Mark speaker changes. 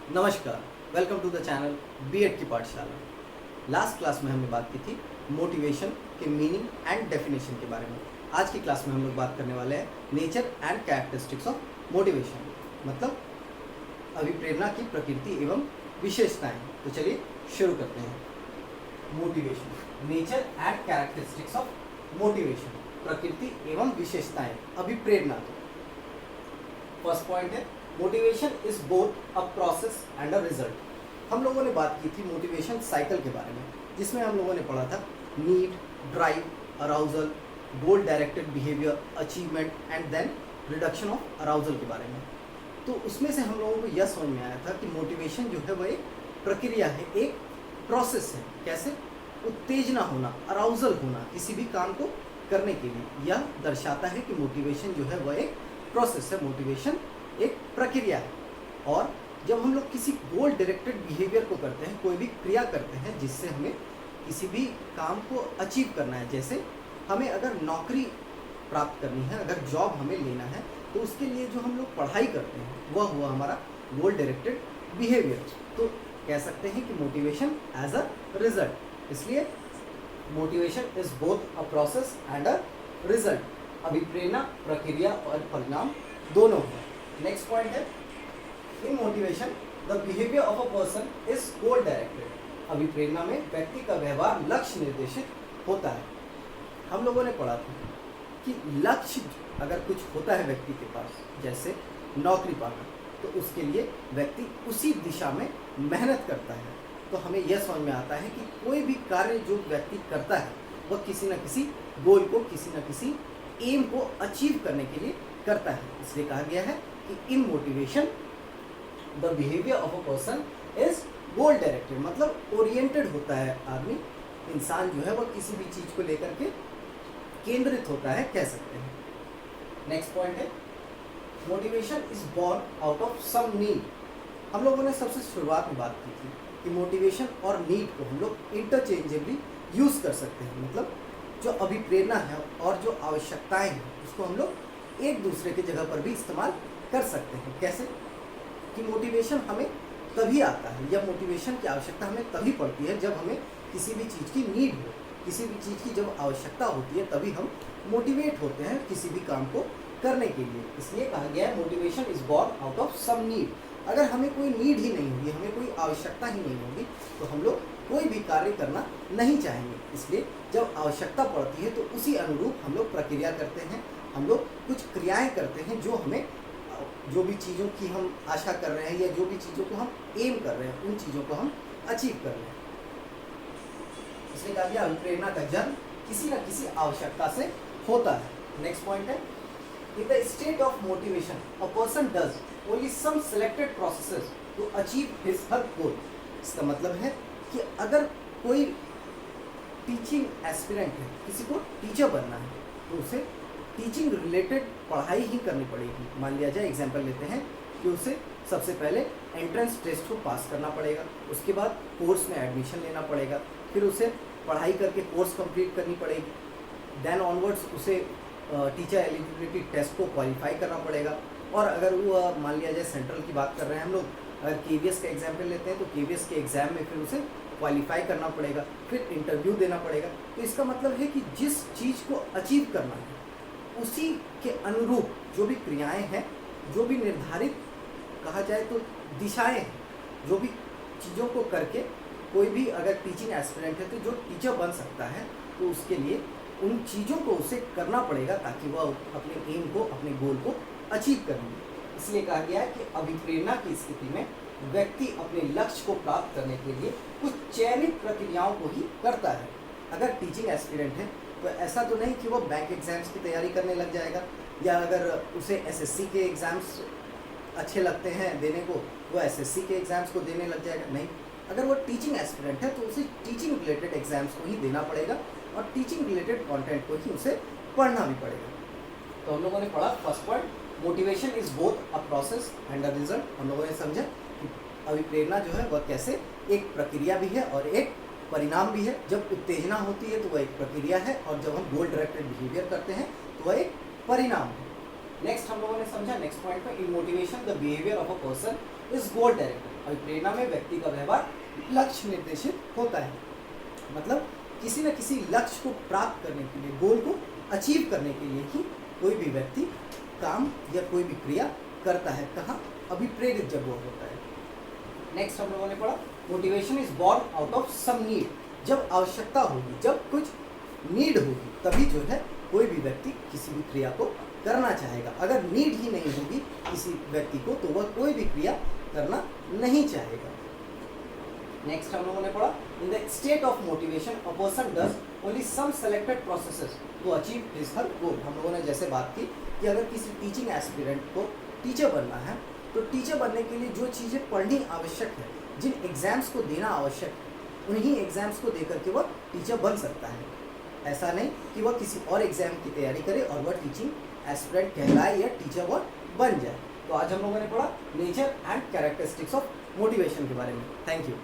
Speaker 1: नमस्कार, welcome to the channel BEd की पाठशाला। लास्ट क्लास में हमने बात की थी मोटिवेशन के मीनिंग एंड डेफिनेशन के बारे में। आज की क्लास में हम लोग बात करने वाले हैं nature and characteristics of motivation, मतलब अभिप्रेरणा की प्रकृति एवं विशेषताएं। तो चलिए शुरू करते हैं। Motivation, nature and characteristics of motivation, प्रकृति एवं विशेषताएं, अभिप्रेरणा। फर्स्ट पॉइंट है motivation is both a process and a result. हम लोगों ने बात की थी मोटिवेशन साइकिल के बारे में, जिसमें हम लोगों ने पढ़ा था need, drive, arousal, goal directed behaviour, achievement and then reduction of arousal के बारे में। तो उसमें से हम लोगों को यह समझ में आया था कि मोटिवेशन जो है वह एक प्रक्रिया है, एक प्रोसेस है। कैसे? उत्तेजना होना, अराउजल होना किसी भी काम को करने के लिए। यह दर्शाता है कि मोटिवेशन जो है वह एक प्रोसेस है, मोटिवेशन एक प्रक्रिया है। और जब हम लोग किसी गोल डायरेक्टेड बिहेवियर को करते हैं, कोई भी क्रिया करते हैं जिससे हमें किसी भी काम को अचीव करना है, जैसे हमें अगर नौकरी प्राप्त करनी है, अगर जॉब हमें लेना है, तो उसके लिए जो हम लोग पढ़ाई करते हैं वह हुआ हमारा गोल डायरेक्टेड बिहेवियर। तो कह सकते हैं कि मोटिवेशन एज अ रिजल्ट। इसलिए motivation is both a process and a result. अभिप्रेरणा प्रक्रिया और परिणाम दोनों है। नेक्स्ट पॉइंट है in motivation the behaviour of a person is goal directed. अभिप्रेरणा में व्यक्ति का व्यवहार लक्ष्य निर्देशित होता है। हम लोगों ने पढ़ा था कि लक्ष्य अगर कुछ होता है व्यक्ति के पास, जैसे नौकरी पाना, तो उसके लिए व्यक्ति उसी दिशा में मेहनत करता है। तो हमें यह समझ में आता है कि कोई भी कार्य जो व्यक्ति करता है वह किसी न किसी गोल को, किसी न किसी एम को अचीव करने के लिए करता है। इसलिए कहा गया है कि इन motivation the behaviour of a person is goal directed, मतलब ओरिएंटेड होता है आदमी, इंसान जो है वह किसी भी चीज को लेकर के केंद्रित होता है, कह सकते हैं। नेक्स्ट पॉइंट है motivation is born out of some need. हम लोगों ने सबसे शुरुआत में बात की थी कि मोटिवेशन और नीड को हम लोग इंटरचेंजेबली यूज कर सकते हैं, मतलब जो अभिप्रेरणा है और जो आवश्यकताएं हैं उसको हम लोग एक दूसरे की जगह पर भी इस्तेमाल कर सकते हैं। कैसे? कि मोटिवेशन हमें तभी आता है, या मोटिवेशन की आवश्यकता हमें तभी पड़ती है जब हमें किसी भी चीज़ की नीड हो, किसी भी चीज़ की जब आवश्यकता होती है तभी हम मोटिवेट होते हैं किसी भी काम को करने के लिए। इसलिए कहा गया है motivation is born out of some need. अगर हमें कोई नीड ही नहीं होगी, हमें कोई आवश्यकता ही नहीं होगी, तो हम लोग कोई भी कार्य करना नहीं चाहेंगे। इसलिए जब आवश्यकता पड़ती है तो उसी अनुरूप हम लोग प्रक्रिया करते हैं, हम लोग कुछ क्रियाएं करते हैं जो हमें, जो भी चीज़ों की हम आशा कर रहे हैं या जो भी चीज़ों को हम एम कर रहे हैं, उन चीज़ों को हम अचीव कर रहे हैं। इसलिए कहा गया अभिप्रेरणा का जन्म किसी न किसी आवश्यकता से होता है। नेक्स्ट पॉइंट है in the state of motivation a person does only some selected processes to achieve his her goal. इसका मतलब है कि अगर कोई टीचिंग एस्पिरेंट है, किसी को टीचर बनना है, तो उसे टीचिंग रिलेटेड पढ़ाई ही करनी पड़ेगी। मान लिया जाए, एग्जाम्पल लेते हैं कि उसे सबसे पहले एंट्रेंस टेस्ट को पास करना पड़ेगा, उसके बाद कोर्स में एडमिशन लेना पड़ेगा, फिर उसे पढ़ाई करके कोर्स कंप्लीट करनी पड़ेगी, देन ऑनवर्ड्स उसे टीचर एलिजिबिलिटी टेस्ट को क्वालिफाई करना पड़ेगा। और अगर वो मान लिया जाए सेंट्रल की बात कर रहे हैं हम लोग, अगर केवीएस का एग्जाम्पल लेते हैं तो केवीएस के एग्ज़ाम में फिर उसे क्वालिफाई करना पड़ेगा, फिर इंटरव्यू देना पड़ेगा। तो इसका मतलब है कि जिस चीज़ को अचीव करना है उसी के अनुरूप जो भी क्रियाएं हैं, जो भी निर्धारित कहा जाए तो दिशाएं हैं, जो भी चीज़ों को करके कोई भी अगर टीचिंग एस्पिरेंट है तो जो टीचर बन सकता है, तो उसके लिए उन चीज़ों को उसे करना पड़ेगा ताकि वह अपने एम को, अपने गोल को अचीव कर ले। इसलिए कहा गया है कि अभिप्रेरणा की स्थिति में व्यक्ति अपने लक्ष्य को प्राप्त करने के लिए कुछ चयनित प्रक्रियाओं को ही करता है। अगर टीचिंग एस्पिरेंट है तो ऐसा तो नहीं कि वो बैंक एग्जाम्स की तैयारी करने लग जाएगा, या अगर उसे एसएससी के एग्ज़ाम्स अच्छे लगते हैं देने को, वो एसएससी के एग्ज़ाम्स को देने लग जाएगा। नहीं, अगर वो टीचिंग एस्पिरेंट है तो उसे टीचिंग रिलेटेड एग्ज़ाम्स को ही देना पड़ेगा और टीचिंग रिलेटेड कंटेंट को ही उसे पढ़ना भी पड़ेगा। तो हम लोगों ने पढ़ा first point motivation is both a process and a result. हम लोगों ने समझा कि अभिप्रेरणा जो है वह कैसे एक प्रक्रिया भी है और एक परिणाम भी है। जब उत्तेजना होती है तो वह एक प्रक्रिया है, और जब हम गोल डायरेक्टेड बिहेवियर करते हैं तो वह एक परिणाम है। नेक्स्ट हम लोगों ने समझा नेक्स्ट पॉइंट में in motivation the behaviour of a person is goal directed. अभिप्रेरणा में व्यक्ति का व्यवहार लक्ष्य निर्देशित होता है, मतलब किसी न किसी लक्ष्य को प्राप्त करने के लिए, गोल को अचीव करने के लिए ही कोई भी व्यक्ति काम या कोई भी क्रिया करता है। कहाँ? अभिप्रेरित जब वो होता है। नेक्स्ट हम लोगों ने पढ़ा motivation is born out of some need. जब आवश्यकता होगी, जब कुछ नीड होगी, तभी जो है कोई भी व्यक्ति किसी भी क्रिया को करना चाहेगा। अगर नीड ही नहीं होगी किसी व्यक्ति को तो वह कोई भी क्रिया करना नहीं चाहेगा। नेक्स्ट हम लोगों ने पढ़ा in the state of motivation a person does only some selected processes to achieve his her goal. हम लोगों ने जैसे बात की कि अगर किसी टीचिंग एस्पिरेंट को टीचर बनना है तो टीचर बनने के लिए जो चीज़ें पढ़नी आवश्यक है, जिन एग्ज़ाम्स को देना आवश्यक है, उन्हीं एग्ज़ाम्स को देकर के वह टीचर बन सकता है। ऐसा नहीं कि वह किसी और एग्ज़ाम की तैयारी करे और वह टीचिंग एस्पिरेंट कहलाए या टीचर वह बन जाए। तो आज हम लोगों ने पढ़ा nature and characteristics of motivation के बारे में। Thank you.